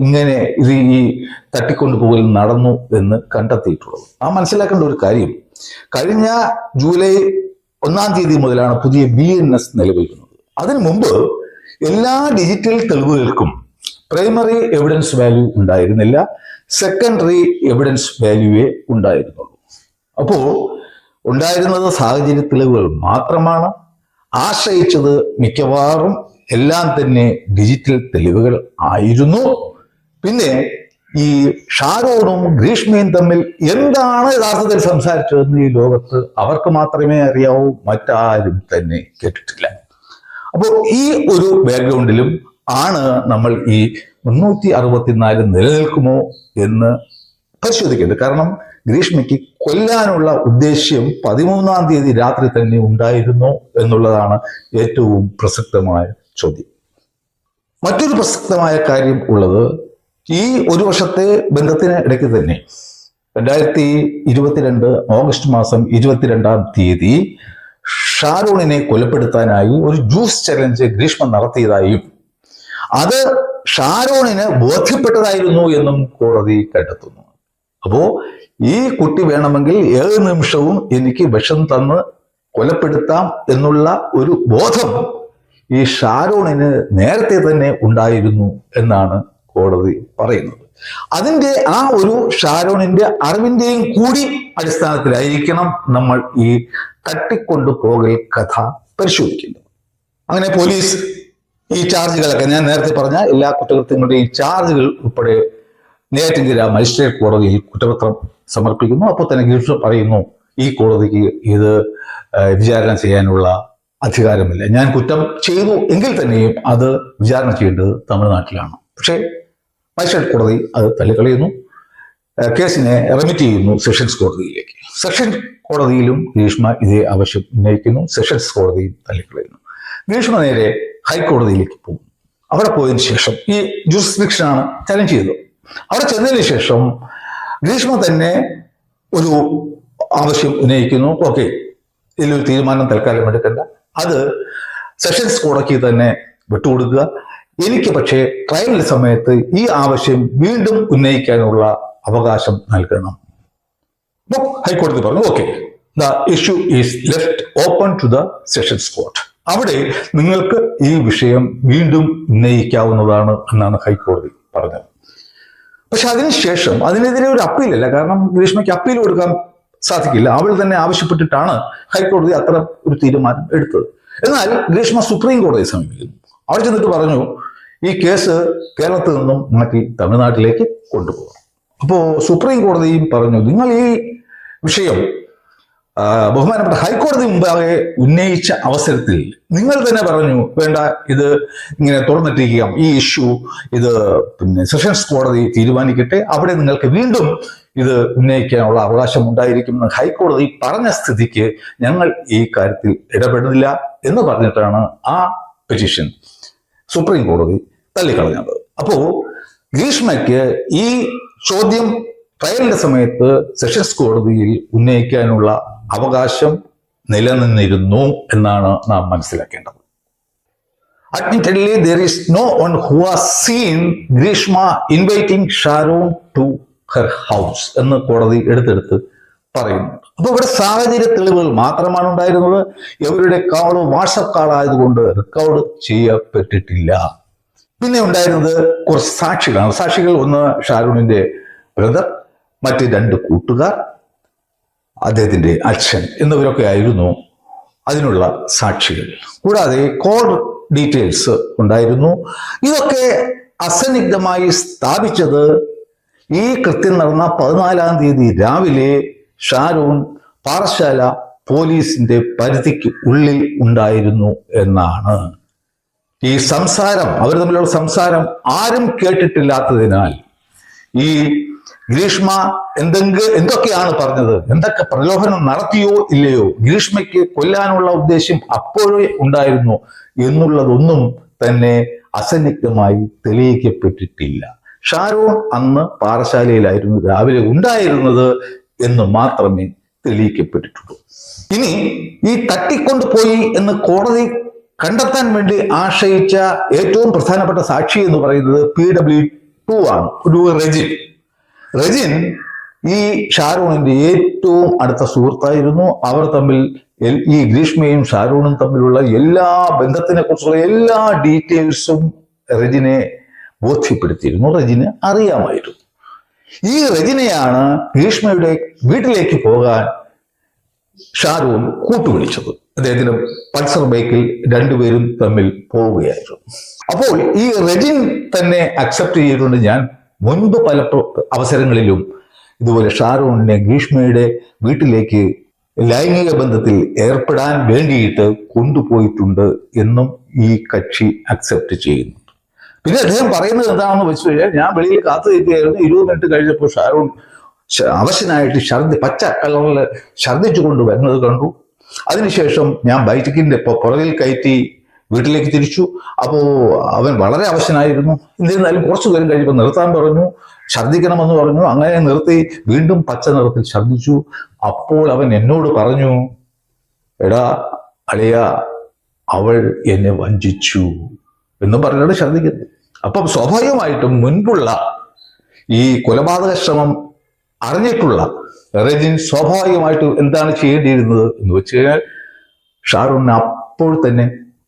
ഇങ്ങനെ ഈ തട്ടിക്കൊണ്ടുപോകൽ നടന്നു എന്ന് കണ്ടെത്തിയിട്ടുള്ളത്. മനസ്സിലാക്കേണ്ട ഒരു കാര്യം, കഴിഞ്ഞ ജൂലൈ 1-ാം തീയതി മുതലാണ് പുതിയ BNS നിലവിൽ വന്നത്. അതിനു മുമ്പ് എല്ലാ ഡിജിറ്റൽ തെളിവുകൾക്കും പ്രൈമറി എവിഡൻസ് വാല്യൂ ഉണ്ടായിരുന്നില്ല, സെക്കൻഡറി എവിഡൻസ് വാല്യൂവേ ഉണ്ടായിരുന്നുള്ളൂ. അപ്പോ ഉണ്ടായിരുന്നത് സാഹചര്യ തെളിവുകൾ മാത്രമാണ്. ആശ്രയിച്ചത് മിക്കവാറും എല്ലാം തന്നെ ഡിജിറ്റൽ തെളിവുകൾ ആയിരുന്നു. പിന്നെ ഈ ഷാരോണും ഗ്രീഷ്മയും തമ്മിൽ എന്താണ് യഥാർത്ഥത്തിൽ സംസാരിച്ചതെന്ന് ഈ ലോകത്ത് അവർക്ക് മാത്രമേ അറിയാവൂ, മറ്റാരും തന്നെ കേട്ടിട്ടില്ല. അപ്പോൾ ഈ ഒരു ബാക്ക്ഗ്രൗണ്ടിലും ആണ് നമ്മൾ ഈ 364 നിലനിൽക്കുമോ എന്ന് പരിശോധിക്കേണ്ടത്. കാരണം ഗ്രീഷ്മയ്ക്ക് കൊല്ലാനുള്ള ഉദ്ദേശ്യം 13-ാം തീയതി രാത്രി തന്നെ ഉണ്ടായിരുന്നു എന്നുള്ളതാണ് ഏറ്റവും പ്രസക്തമായ ചോദ്യം. മറ്റൊരു പ്രസക്തമായ കാര്യം ഉള്ളത്, ഈ ഒരു വർഷത്തെ ബന്ധത്തിന് ഇടയ്ക്ക് തന്നെ 2022 ഓഗസ്റ്റ് മാസം 22-ാം തീയതി ഷാരൂണിനെ കൊലപ്പെടുത്താനായി ഒരു ജ്യൂസ് ചലഞ്ച് ഗ്രീഷ്മ നടത്തിയതായും അത് ഷാരോണിന് ബോധ്യപ്പെട്ടതായിരുന്നു എന്നും കോടതി കണ്ടെത്തുന്നു. അപ്പോ ഈ കുട്ടി വേണമെങ്കിൽ ഏത് നിമിഷവും എനിക്ക് വിഷം തന്ന് കൊലപ്പെടുത്താം എന്നുള്ള ഒരു ബോധം ഈ ഷാരോണിന് നേരത്തെ തന്നെ ഉണ്ടായിരുന്നു എന്നാണ് കോടതി പറയുന്നത്. അതിന്റെ ആ ഒരു ഷാരോണിന്റെ അറിവിന്റെയും കൂടി അടിസ്ഥാനത്തിലായിരിക്കണം നമ്മൾ ഈ തട്ടിക്കൊണ്ടുപോകൽ കഥ പരിശോധിക്കുന്നത്. അങ്ങനെ പോലീസ് ഈ ചാർജുകളൊക്കെ, ഞാൻ നേരത്തെ പറഞ്ഞ എല്ലാ കുറ്റകൃത്യങ്ങളുടെയും ചാർജുകൾ ഉൾപ്പെടെ നെയ്യാറ്റിൻകര മജിസ്ട്രേറ്റ് കോടതിയിൽ കുറ്റപത്രം സമർപ്പിക്കുന്നു. അപ്പോൾ തന്നെ ഗ്രീഷ്മ പറയുന്നു, ഈ കോടതിക്ക് ഇത് വിചാരണ ചെയ്യാനുള്ള അധികാരമില്ല, ഞാൻ കുറ്റം ചെയ്തു എങ്കിൽ തന്നെയും അത് വിചാരണ ചെയ്യേണ്ടത് തമിഴ്നാട്ടിലാണ്. പക്ഷേ മജിസ്ട്രേറ്റ് കോടതി അത് തള്ളിക്കളയുന്നു, കേസിനെ റെമിറ്റ് ചെയ്യുന്നു സെഷൻസ് കോടതിയിലേക്ക്. സെഷൻസ് കോടതിയിലും ഗ്രീഷ്മ ഇതേ ആവശ്യം ഉന്നയിക്കുന്നു, സെഷൻസ് കോടതിയും തള്ളിക്കളയുന്നു. ഗ്രീഷ്മ നേരെ ഹൈക്കോടതിയിലേക്ക് പോകും. അവിടെ പോയതിനു ശേഷം ഈ ജുറിസ്ഡിക്ഷനാണ് ചലഞ്ച് ചെയ്തത്. അവിടെ ചെന്നതിന് ശേഷം ഗ്രീഷ്മ തന്നെ ഒരു ആവശ്യം ഉന്നയിക്കുന്നു, ഓക്കെ ഇതിലൊരു തീരുമാനം തൽക്കാലം എടുക്കണ്ട, അത് സെഷൻസ് കോടതിക്ക് തന്നെ വിട്ടുകൊടുക്കുക, എനിക്ക് പക്ഷേ ട്രയലിന്റെ സമയത്ത് ഈ ആവശ്യം വീണ്ടും ഉന്നയിക്കാനുള്ള അവകാശം നൽകണം. അപ്പോൾ ഹൈക്കോടതി പറഞ്ഞു, okay, the issue is left open to the sessions court, അവിടെ നിങ്ങൾക്ക് ഈ വിഷയം വീണ്ടും ഉന്നയിക്കാവുന്നതാണ് എന്നാണ് ഹൈക്കോടതി പറഞ്ഞത്. പക്ഷെ അതിനുശേഷം അതിനെതിരെ ഒരു അപ്പീലല്ല, കാരണം ഗ്രീഷ്മയ്ക്ക് അപ്പീൽ കൊടുക്കാൻ സാധിക്കില്ല, അവൾ തന്നെ ആവശ്യപ്പെട്ടിട്ടാണ് ഹൈക്കോടതി അത്ര ഒരു തീരുമാനം എടുത്തത്. എന്നാൽ ഗ്രീഷ്മ സുപ്രീം കോടതിയെ സമീപിക്കുന്നു. അവിടെ ചെന്നിട്ട് പറഞ്ഞു, ഈ കേസ് കേരളത്തിൽ നിന്നും മാറ്റി തമിഴ്നാട്ടിലേക്ക് കൊണ്ടുപോകും. അപ്പോൾ സുപ്രീം കോടതിയും പറഞ്ഞു, നിങ്ങൾ ഈ വിഷയം ബഹുമാനപ്പെട്ട ഹൈക്കോടതി മുമ്പാകെ ഉന്നയിച്ച അവസരത്തിൽ നിങ്ങൾ തന്നെ പറഞ്ഞു, വേണ്ട, ഇത് ഇങ്ങനെ തുറന്നിട്ടിരിക്കാം, ഈ ഇഷ്യൂ ഇത് പിന്നെ സെഷൻസ് കോടതി തീരുമാനിക്കട്ടെ, അവിടെ നിങ്ങൾക്ക് വീണ്ടും ഇത് ഉന്നയിക്കാനുള്ള അവകാശം ഉണ്ടായിരിക്കുമെന്ന് ഹൈക്കോടതി പറഞ്ഞ സ്ഥിതിക്ക് ഞങ്ങൾ ഈ കാര്യത്തിൽ ഇടപെടുന്നില്ല എന്ന് പറഞ്ഞിട്ടാണ് ആ പെറ്റീഷൻ സുപ്രീം കോടതി തള്ളിക്കളഞ്ഞത്. അപ്പോ ഗ്രീഷ്മയ്ക്ക് ഈ ചോദ്യം ട്രയലിന്റെ സമയത്ത് സെഷൻസ് കോടതിയിൽ ഉന്നയിക്കാനുള്ള അവകാശം നിലനിന്നിരുന്നു എന്നാണ് നാം മനസ്സിലാക്കേണ്ടത്. Admittedly, there is no one who has seen Grishma inviting Sharon to her house എന്ന് കോടതി എടുത്തെടുത്ത് പറയുന്നു. അപ്പൊ ഇവിടെ സാഹചര്യ തെളിവുകൾ മാത്രമാണ് ഉണ്ടായിരുന്നത്. ഇവരുടെ കാള് വാട്സപ്പ് കാൾ ആയതുകൊണ്ട് റെക്കോർഡ് ചെയ്യപ്പെട്ടിട്ടില്ല. പിന്നെ ഉണ്ടായിരുന്നത് കുറച്ച് സാക്ഷികളാണ്. സാക്ഷികൾ ഒന്ന് ഷാരൂണിന്റെ ബ്രദർ, മറ്റ് 2 കൂട്ടുകാർ, അദ്ദേഹത്തിന്റെ അച്ഛൻ എന്നിവരൊക്കെ ആയിരുന്നു അതിനുള്ള സാക്ഷികൾ. കൂടാതെ കോൾ ഡീറ്റെയിൽസ് ഉണ്ടായിരുന്നു. ഇതൊക്കെ അസന്നിഗ്ധമായി സ്ഥാപിച്ചത് ഈ കൃത്യം നടന്ന 14-ാം തീയതി രാവിലെ ഷാരൂൺ പാറശാല പോലീസിന്റെ പരിധിക്ക് ഉള്ളിൽ ഉണ്ടായിരുന്നു എന്നാണ്. ഈ സംസാരം, അവർ തമ്മിലുള്ള സംസാരം ആരും കേട്ടിട്ടില്ലാത്തതിനാൽ ഈ ഗ്രീഷ്മ എന്തൊക്കെയാണ് പറഞ്ഞത്, എന്തൊക്കെ പ്രലോഭനം നടത്തിയോ ഇല്ലയോ, ഗ്രീഷ്മയ്ക്ക് കൊല്ലാനുള്ള ഉദ്ദേശ്യം അപ്പോഴേ ഉണ്ടായിരുന്നു എന്നുള്ളതൊന്നും തന്നെ അസന്നിഗ്ധമായി തെളിയിക്കപ്പെട്ടിട്ടില്ല. ഷാരോൺ അന്ന് പാറശാലയിലായിരുന്നു രാവിലെ ഉണ്ടായിരുന്നത് എന്ന് മാത്രമേ തെളിയിക്കപ്പെട്ടിട്ടുള്ളൂ. ഇനി ഈ തട്ടിക്കൊണ്ടുപോയി എന്ന് കോടതി കണ്ടെത്താൻ വേണ്ടി ആശ്രയിച്ച ഏറ്റവും പ്രധാനപ്പെട്ട സാക്ഷി എന്ന് പറയുന്നത് PW2 ആണ്, ഒരു റെജിൻ ഈ ഷാരൂണിന്റെ ഏറ്റവും അടുത്ത സുഹൃത്തായിരുന്നു. അവർ തമ്മിൽ ഈ ഗ്രീഷ്മയും ഷാരൂണും തമ്മിലുള്ള എല്ലാ ബന്ധത്തിനെ കുറിച്ചുള്ള എല്ലാ ഡീറ്റെയിൽസും റെജിനെ ബോധ്യപ്പെടുത്തിയിരുന്നു, റെജിന് അറിയാമായിരുന്നു. ഈ റെജിനെയാണ് ഗ്രീഷ്മയുടെ വീട്ടിലേക്ക് പോകാൻ ഷാരൂൺ കൂട്ടുപിടിച്ചത്. അദ്ദേഹത്തിന്റെ പൾസർ ബൈക്കിൽ രണ്ടുപേരും തമ്മിൽ പോവുകയായിരുന്നു. അപ്പോൾ ഈ റെജിൻ തന്നെ അക്സെപ്റ്റ് ചെയ്തിട്ടുണ്ട്. ഞാൻ മുൻപ് പല അവസരങ്ങളിലും ഇതുപോലെ ഷാരൂണിനെ ഗ്രീഷ്മയുടെ വീട്ടിലേക്ക് ലൈംഗിക ബന്ധത്തിൽ ഏർപ്പെടാൻ വേണ്ടിയിട്ട് കൊണ്ടുപോയിട്ടുണ്ട് എന്നും ഈ കക്ഷി അക്സെപ്റ്റ് ചെയ്യുന്നു. പിന്നെ അദ്ദേഹം പറയുന്നത് എന്താണെന്ന് വെച്ച് കഴിഞ്ഞാൽ, ഞാൻ വെളിയിൽ കാത്തു നിൽക്കുകയായിരുന്നു. 20 മിനിറ്റ് കഴിഞ്ഞപ്പോൾ ഷാരൂൺ അവശനായിട്ട് പച്ച കളറിൽ ഛർദ്ദിച്ചു കൊണ്ട് വരുന്നത് കണ്ടു. അതിനുശേഷം ഞാൻ ബൈക്കിന്റെ പുറകിൽ കയറ്റി വീട്ടിലേക്ക് തിരിച്ചു. അപ്പോൾ അവൻ വളരെ അവശനായിരുന്നു. എന്നിരുന്നാലും കുറച്ചു നേരം കഴിയുമ്പോൾ നിർത്താൻ പറഞ്ഞു, ഛർദ്ദിക്കണമെന്ന് പറഞ്ഞു. അങ്ങനെ നിർത്തി. വീണ്ടും പച്ച നിറത്തിൽ ഛർദ്ദിച്ചു. അപ്പോൾ അവൻ എന്നോട് പറഞ്ഞു, എടാ അളിയ, അവൾ എന്നെ വഞ്ചിച്ചു എന്ന് പറഞ്ഞാണ് ഛർദ്ദിക്കുന്നത്. അപ്പം സ്വാഭാവികമായിട്ടും മുൻപുള്ള ഈ കൊലപാതക ശ്രമം അറിഞ്ഞിട്ടുള്ള റെജിൻ സ്വാഭാവികമായിട്ടും എന്താണ് ചെയ്യേണ്ടിയിരുന്നത് എന്ന് വെച്ച് കഴിഞ്ഞാൽ, ഷാരൂണിനെ അപ്പോൾ തന്നെ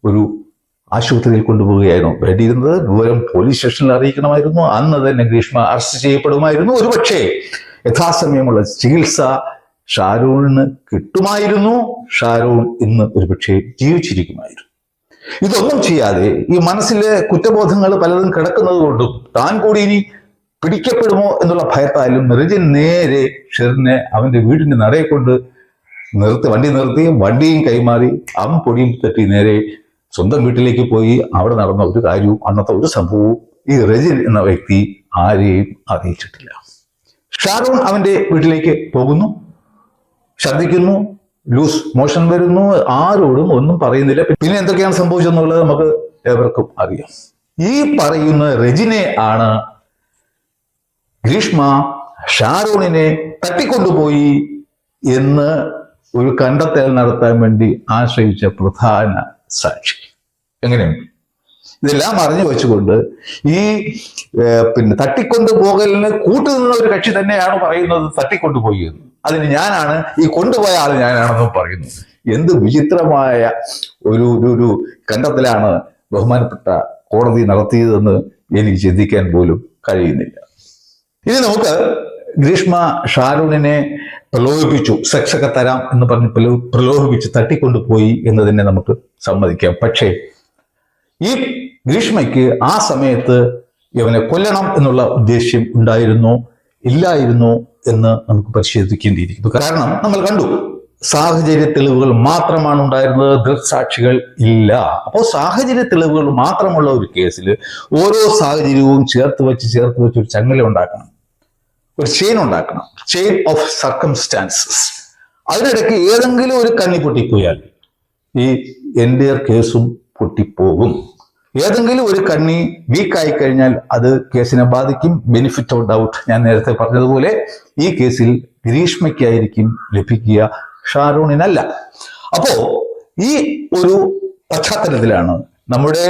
ഒരു ആശുപത്രിയിൽ കൊണ്ടുപോവുകയായിരുന്നു വേണ്ടിയിരുന്നത്. വിവരം പോലീസ് സ്റ്റേഷനിൽ അറിയിക്കണമായിരുന്നു. അന്ന് തന്നെ ഗ്രീഷ്മ അറസ്റ്റ് ചെയ്യപ്പെടുമായിരുന്നു. ഒരുപക്ഷെ യഥാസമയമുള്ള ചികിത്സ ഷാരൂണിന് കിട്ടുമായിരുന്നു. ഷാരൂൺ ഇന്ന് ഒരുപക്ഷെ ജീവിച്ചിരിക്കുമായിരുന്നു. ഇതൊന്നും ചെയ്യാതെ ഈ മനസ്സിലെ കുറ്റബോധങ്ങൾ പലതും കിടക്കുന്നത് കൊണ്ടും താൻ കൂടി ഇനി പിടിക്കപ്പെടുമോ എന്നുള്ള ഭയത്താലും റെജിൻ നേരെ ഷെറിനെ അവന്റെ വീടിന്റെ നടയെ കൊണ്ട് വണ്ടി നിർത്തി വണ്ടിയും കൈമാറി അവൻ പൊടിയും തട്ടി നേരെ സ്വന്തം വീട്ടിലേക്ക് പോയി. അവിടെ നടന്ന ഒരു കാര്യവും അന്നത്തെ ഒരു സംഭവവും ഈ റെജിൻ എന്ന വ്യക്തി ആരെയും അറിയിച്ചിട്ടില്ല. ഷാരൂൺ അവന്റെ വീട്ടിലേക്ക് പോകുന്നു, ഛർദ്ദിക്കുന്നു, ലൂസ് മോഷൻ വരുന്നു, ആരോടും ഒന്നും പറയുന്നില്ല. പിന്നെ എന്തൊക്കെയാണ് സംഭവിച്ചെന്നുള്ളത് നമുക്ക് ഏവർക്കും അറിയാം. ഈ പറയുന്ന റെജിനെ ആണ് ഗ്രീഷ്മ ഷാരൂണിനെ തട്ടിക്കൊണ്ടുപോയി എന്ന് ഒരു കണ്ടെത്തൽ നടത്താൻ വേണ്ടി ആശ്രയിച്ച പ്രധാന സാക്ഷി. എങ്ങനെയുണ്ട്? ഇതെല്ലാം അറിഞ്ഞു വെച്ചുകൊണ്ട് ഈ തട്ടിക്കൊണ്ടുപോകലിന് കൂട്ടുനിന്ന ഒരു കക്ഷി തന്നെയാണ് പറയുന്നത് തട്ടിക്കൊണ്ടുപോയി എന്ന്. അതിന് ഞാനാണ്, ഈ കൊണ്ടുപോയ ആൾ ഞാനാണെന്നും പറയുന്നു. എന്ത് വിചിത്രമായ ഒരു കണ്ടെത്തലാണ് ബഹുമാനപ്പെട്ട കോടതി നടത്തിയതെന്ന് എനിക്ക് ചിന്തിക്കാൻ പോലും കഴിയുന്നില്ല. ഇനി നമുക്ക് ഗ്രീഷ്മ ഷാരൂണിനെ പ്രലോഭിപ്പിച്ചു, സെക്സ് ഒക്കെ തരാം എന്ന് പറഞ്ഞ് പ്രലോഭിപ്പിച്ച് തട്ടിക്കൊണ്ടുപോയി എന്നതിനെ നമുക്ക് സമ്മതിക്കാം. പക്ഷേ ഈ ഗ്രീഷ്മയ്ക്ക് ആ സമയത്ത് ഇവനെ കൊല്ലണം എന്നുള്ള ഉദ്ദേശ്യം ഉണ്ടായിരുന്നോ ഇല്ലായിരുന്നോ എന്ന് നമുക്ക് പരിശോധിക്കേണ്ടിയിരിക്കുന്നു. കാരണം നമ്മൾ കണ്ടു, സാഹചര്യ തെളിവുകൾ മാത്രമാണ് ഉണ്ടായിരുന്നത്, ദൃക്സാക്ഷികൾ ഇല്ല. അപ്പോൾ സാഹചര്യ തെളിവുകൾ മാത്രമുള്ള ഒരു കേസിൽ ഓരോ സാഹചര്യവും ചേർത്ത് വെച്ച് ഒരു ചങ്ങല ഉണ്ടാക്കണം, ഒരു ചെയിൻ ഉണ്ടാക്കണം, ചെയിൻ ഓഫ് സർക്കംസ്റ്റാൻസസ്. അതിനിടയ്ക്ക് ഏതെങ്കിലും ഒരു കണ്ണി പൊട്ടിപ്പോയാൽ ഈ എൻ്റയർ കേസും പൊട്ടിപ്പോകും. ഏതെങ്കിലും ഒരു കണ്ണി വീക്കായി കഴിഞ്ഞാൽ അത് കേസിനെ ബാധിക്കും. ബെനിഫിറ്റ് ഓഫ് ഡൗട്ട്, ഞാൻ നേരത്തെ പറഞ്ഞതുപോലെ ഈ കേസിൽ ഗ്രീഷ്മയ്ക്കായിരിക്കും ലഭിക്കുക, ഷാരൂണിനല്ല. അപ്പോ ഈ ഒരു പശ്ചാത്തലത്തിലാണ്, നമ്മുടെ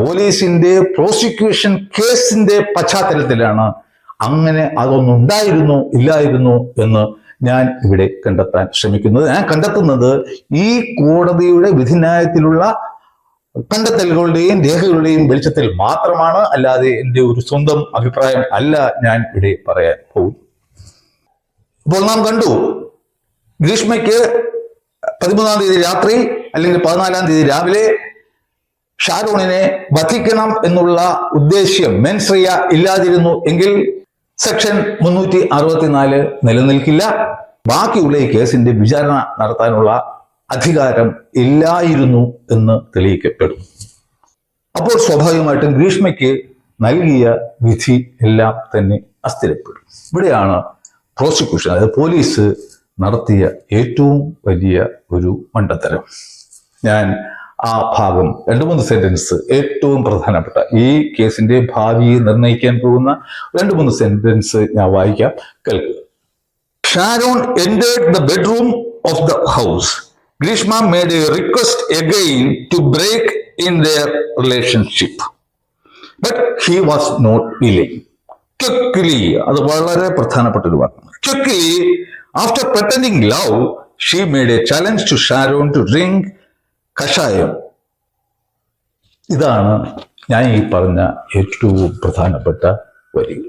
പോലീസിന്റെ പ്രോസിക്യൂഷൻ കേസിന്റെ പശ്ചാത്തലത്തിലാണ് അങ്ങനെ അതൊന്നുണ്ടായിരുന്നോ ഇല്ലായിരുന്നോ എന്ന് ഞാൻ ഇവിടെ കണ്ടെത്താൻ ശ്രമിക്കുന്നത്. ഞാൻ കണ്ടെത്തുന്നത് ഈ കോടതിയുടെ വിധിന്യായത്തിലുള്ള കണ്ടെത്തലുകളുടെയും രേഖകളുടെയും വെളിച്ചത്തിൽ മാത്രമാണ്. അല്ലാതെ എൻ്റെ ഒരു സ്വന്തം അഭിപ്രായം അല്ല ഞാൻ ഇവിടെ പറയാൻ പോകും. ഇപ്പോൾ നാം കണ്ടു, ഗ്രീഷ്മയ്ക്ക് 13-ാം തീയതി രാത്രി അല്ലെങ്കിൽ 14-ാം തീയതി രാവിലെ ഷാരൂണിനെ വധിക്കണം എന്നുള്ള ഉദ്ദേശ്യം മെൻസ്രിയ ഇല്ലാതിരുന്നു എങ്കിൽ സെക്ഷൻ 364 നിലനിൽക്കില്ല. ബാക്കിയുള്ള ഈ കേസിന്റെ വിചാരണ നടത്താനുള്ള അധികാരം ഇല്ലായിരുന്നു എന്ന് തെളിയിക്കപ്പെടും. അപ്പോൾ സ്വാഭാവികമായിട്ടും ഗ്രീഷ്മയ്ക്ക് നൽകിയ വിധി എല്ലാം തന്നെ അസ്ഥിരപ്പെടും. ഇവിടെയാണ് പ്രോസിക്യൂഷൻ, അതായത് പോലീസ് നടത്തിയ ഏറ്റവും വലിയ ഒരു മണ്ടത്തരം. ഞാൻ ആ ഭാഗം 2-3 സെന്റൻസ്, ഏറ്റവും പ്രധാനപ്പെട്ട ഈ കേസിന്റെ ഭാവിയെ നിർണ്ണയിക്കാൻ പോകുന്ന 2-3 സെന്റൻസ് ഞാൻ വായിക്കാം, കേൾക്കുക. Sharon entered the bedroom of the house. Grishma made a request again to break in their relationship, but he was not willing. Quickly, അത് വളരെ പ്രധാനപ്പെട്ട ഒരു വാക്കാണ്. Quickly, after pretending love, she made a challenge to Sharon to drink കഷായം. ഇതാണ് ഞാൻ ഈ പറഞ്ഞ ഏറ്റവും പ്രധാനപ്പെട്ട വരികൾ.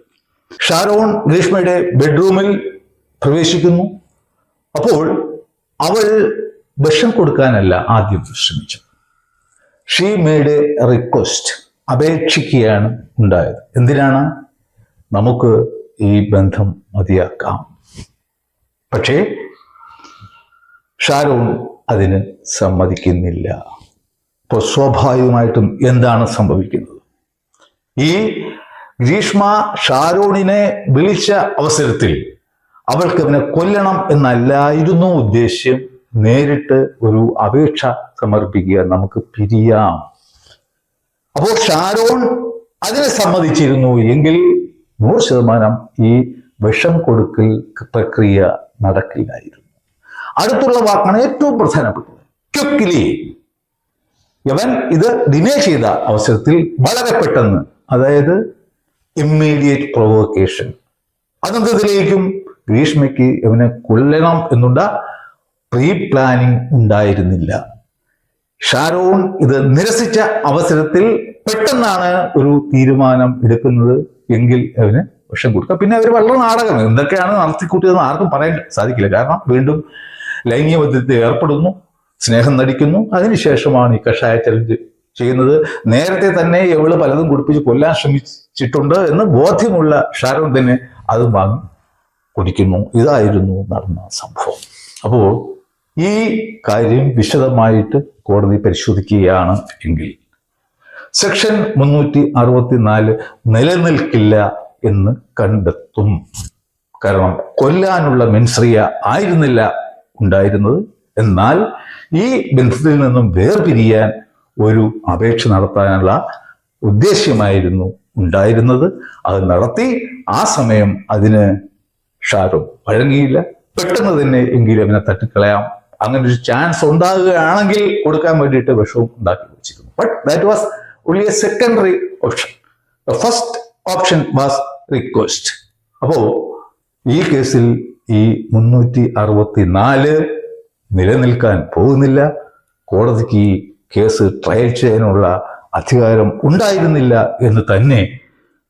ഷാരോൺ ഗ്രീഷ്മയുടെ ബെഡ്റൂമിൽ പ്രവേശിക്കുന്നു. അപ്പോൾ അവൾ വിഷം കൊടുക്കാനല്ല ആദ്യം ശ്രമിച്ചത്. ഷീ മെയ്ഡ് എ റിക്വസ്റ്റ്, അപേക്ഷിക്കുകയാണ് ഉണ്ടായത്. എന്തിനാണ്? നമുക്ക് ഈ ബന്ധം മതിയാക്കാം. പക്ഷേ ഷാരോൺ അതിന് സമ്മതിക്കുന്നില്ല. അപ്പോൾ സ്വാഭാവികമായിട്ടും എന്താണ് സംഭവിക്കുന്നത്? ഈ ഗ്രീഷ്മ ഷാരോണിനെ വിളിച്ച അവസരത്തിൽ അവൾക്ക് അവനെ കൊല്ലണം എന്നല്ലായിരുന്നു ഉദ്ദേശ്യം. നേരിട്ട് ഒരു അപേക്ഷ സമർപ്പിക്കുക, നമുക്ക് പിരിയാം. അപ്പോൾ ഷാരോൺ അതിനെ സമ്മതിച്ചിരുന്നു എങ്കിൽ 100% ഈ വിഷം കൊടുക്കൽ പ്രക്രിയ നടക്കില്ലായിരുന്നു. അടുത്തുള്ള വാക്കാണ് ഏറ്റവും പ്രധാനപ്പെട്ടത്, ക്വിക്ക്ലി. ഇവൻ ഇത് ഡിനേ ചെയ്ത അവസരത്തിൽ വളരെ പെട്ടെന്ന്, അതായത് ഇമ്മീഡിയറ്റ് പ്രൊവോക്കേഷൻ. അതെന്തതിലേക്കും ഗ്രീഷ്മയ്ക്ക് ഇവനെ കൊല്ലണം എന്നുള്ള പ്രീ പ്ലാനിങ് ഉണ്ടായിരുന്നില്ല. ഷാരോൺ ഇത് നിരസിച്ച അവസരത്തിൽ പെട്ടെന്നാണ് ഒരു തീരുമാനം എടുക്കുന്നത് എങ്കിൽ അവന് വിഷം കൊടുക്കുക. പിന്നെ അവർ വളരെ നാടകം എന്തൊക്കെയാണ് നടത്തിക്കൂട്ടിയതെന്ന് ആർക്കും പറയാൻ സാധിക്കില്ല. കാരണം വീണ്ടും ലൈംഗിക ബന്ധത്തിൽ ഏർപ്പെടുന്നു, സ്നേഹം നടിക്കുന്നു. അതിനുശേഷമാണ് ഈ കഷായ ചലഞ്ച് ചെയ്യുന്നത്. നേരത്തെ തന്നെ ഇവള് പലതും കുടിപ്പിച്ച് കൊല്ലാൻ ശ്രമിച്ചിട്ടുണ്ട് എന്ന് ബോധ്യമുള്ള ഷാരോൺ തന്നെ അത് വാങ്ങി കുടിക്കുന്നു. ഇതായിരുന്നു നടന്ന സംഭവം. അപ്പോൾ ഈ കാര്യം വിശദമായിട്ട് കോടതി പരിശോധിക്കുകയാണ് എങ്കിൽ സെക്ഷൻ 364 നിലനിൽക്കില്ല എന്ന് കണ്ടെത്തും. കാരണം കൊല്ലാനുള്ള മെൻസ്രിയ ആയിരുന്നില്ല ഉണ്ടായിരുന്നത്. എന്നാൽ ഈ ബന്ധത്തിൽ നിന്നും വേർപിരിയാൻ ഒരു അപേക്ഷ നടത്താനുള്ള ഉദ്ദേശ്യമായിരുന്നു ഉണ്ടായിരുന്നത്. അത് നടത്തി. ആ സമയം അതിന് ഷാരോൺ വഴങ്ങിയില്ല. പെട്ടെന്ന് തന്നെ എങ്കിലും അവനെ തട്ടിക്കളയാം, അങ്ങനെ ഒരു ചാൻസ് ഉണ്ടാകുകയാണെങ്കിൽ കൊടുക്കാൻ വേണ്ടിയിട്ട് വിഷവും ഉണ്ടാക്കി വെച്ചിരുന്നു. But that was only a secondary option. The first option was request. അപ്പോ ഈ കേസിൽ ഈ 364 നിലനിൽക്കാൻ പോകുന്നില്ല. കോടതിക്ക് ഈ കേസ് ട്രയൽ ചെയ്യാനുള്ള അധികാരം ഉണ്ടായിരുന്നില്ല എന്ന് തന്നെ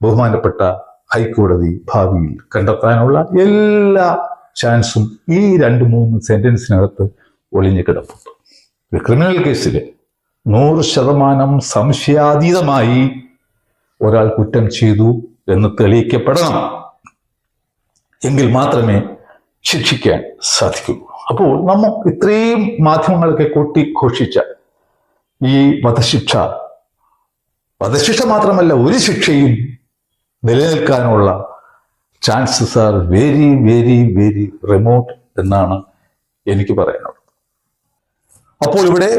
ബഹുമാനപ്പെട്ട ഹൈക്കോടതി ഭാവിയിൽ കണ്ടെത്താനുള്ള എല്ലാ ചാൻസും ഈ 2-3 സെന്റൻസിനകത്ത് ഒളിഞ്ഞു കിടപ്പുണ്ട്. ഒരു ക്രിമിനൽ കേസിൽ 100% സംശയാതീതമായി ഒരാൾ കുറ്റം ചെയ്തു എന്ന് തെളിയിക്കപ്പെടണം. എങ്കിൽ മാത്രമേ ശിക്ഷിക്കാൻ സാധിക്കുള്ളൂ. അപ്പോൾ നമ്മൾ ഇത്രയും മാധ്യമങ്ങളൊക്കെ കൊട്ടിഘോഷിച്ച ഈ വധശിക്ഷ മാത്രമല്ല, ഒരു ശിക്ഷയും നിലനിൽക്കാനുള്ള chances are very very very remote എന്നാണ് എനിക്ക് പറയാനുള്ളത്. അപ്പോൾ ഇവിടെ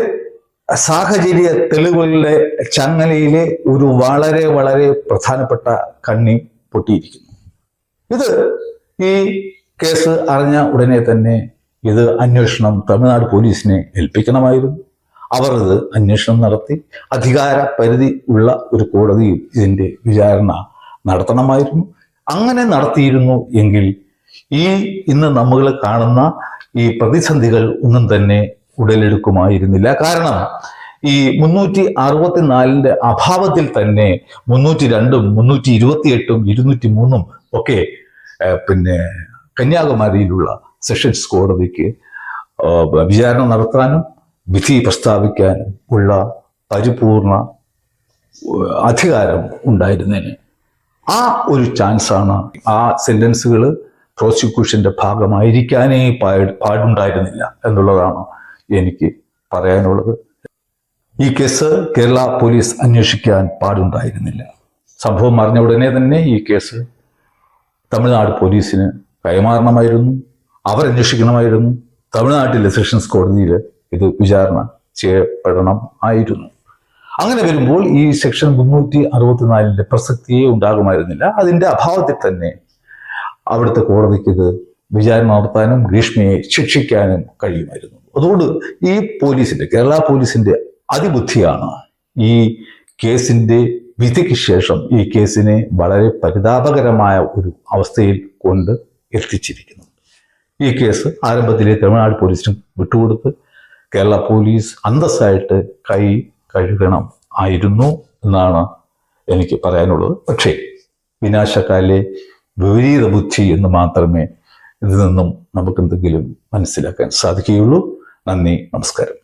സാഹചര്യ തെളിവുകളുടെ ചങ്ങലയിലെ ഒരു വളരെ വളരെ പ്രധാനപ്പെട്ട കണ്ണി പൊട്ടിയിരിക്കുന്നു. ഇത് ഈ കേസ് അറിഞ്ഞ ഉടനെ തന്നെ ഇത് അന്വേഷണം തമിഴ്നാട് പോലീസിനെ ഏൽപ്പിക്കണമായിരുന്നു. അവർ ഇത് അന്വേഷണം നടത്തി അധികാര പരിധി ഉള്ള ഒരു കോടതിയിൽ ഇതിൻ്റെ വിചാരണ നടത്തണമായിരുന്നു. അങ്ങനെ നടത്തിയിരുന്നു എങ്കിൽ ഈ ഇന്ന് നമ്മൾ കാണുന്ന ഈ പ്രതിസന്ധികൾ ഒന്നും തന്നെ ഉടലെടുക്കുമായിരുന്നില്ല. കാരണം ഈ 364 അഭാവത്തിൽ തന്നെ 302, 328, 203 ഒക്കെ പിന്നെ കന്യാകുമാരിയിലുള്ള സെഷൻസ് കോടതിക്ക് വിചാരണ നടത്താനും വിധി പ്രസ്താവിക്കാനും ഉള്ള പരിപൂർണ അധികാരം ഉണ്ടായിരുന്നതിന് ആ ഒരു ചാൻസാണ്. ആ സെന്റൻസുകൾ പ്രോസിക്യൂഷന്റെ ഭാഗമായിരിക്കാനേ പാടുണ്ടായിരുന്നില്ല എന്നുള്ളതാണ് എനിക്ക് പറയാനുള്ളത്. ഈ കേസ് കേരള പോലീസ് അന്വേഷിക്കാൻ പാടുണ്ടായിരുന്നില്ല. സംഭവം അറിഞ്ഞ ഉടനെ തന്നെ ഈ കേസ് തമിഴ്നാട് പോലീസിന് കൈമാറണമായിരുന്നു. അവർ അന്വേഷിക്കണമായിരുന്നു. തമിഴ്നാട്ടിലെ സെഷൻസ് കോടതിയിൽ ഇത് വിചാരണ ചെയ്യപ്പെടണം ആയിരുന്നു. അങ്ങനെ വരുമ്പോൾ ഈ സെക്ഷൻ 364 പ്രസക്തിയെ ഉണ്ടാകുമായിരുന്നില്ല. അതിൻ്റെ അഭാവത്തിൽ തന്നെ അവിടുത്തെ കോടതിക്ക് ഇത് വിചാരണ നടത്താനും ഗ്രീഷ്മയെ ശിക്ഷിക്കാനും കഴിയുമായിരുന്നു. അതുകൊണ്ട് ഈ പോലീസിന്റെ, കേരള പോലീസിന്റെ അതിബുദ്ധിയാണ് ഈ കേസിന്റെ വിധിക്ക് ശേഷം ഈ കേസിനെ വളരെ പരിതാപകരമായ ഒരു അവസ്ഥയിൽ കൊണ്ട് എത്തിച്ചിരിക്കുന്നത്. ഈ കേസ് ആരംഭത്തിലെ തമിഴ്നാട് പോലീസിന് വിട്ടുകൊടുത്ത് കേരള പോലീസ് അന്തസ്സായിട്ട് കൈ കഴുകണം ആയിരുന്നു എന്നാണ് എനിക്ക് പറയാനുള്ളത്. പക്ഷേ വിനാശകാലെ വിപരീത ബുദ്ധി എന്ന് മാത്രമേ ഇതിൽ നിന്നും നമുക്ക് എന്തെങ്കിലും മനസ്സിലാക്കാൻ സാധിക്കുകയുള്ളൂ. നന്ദി, നമസ്കാരം.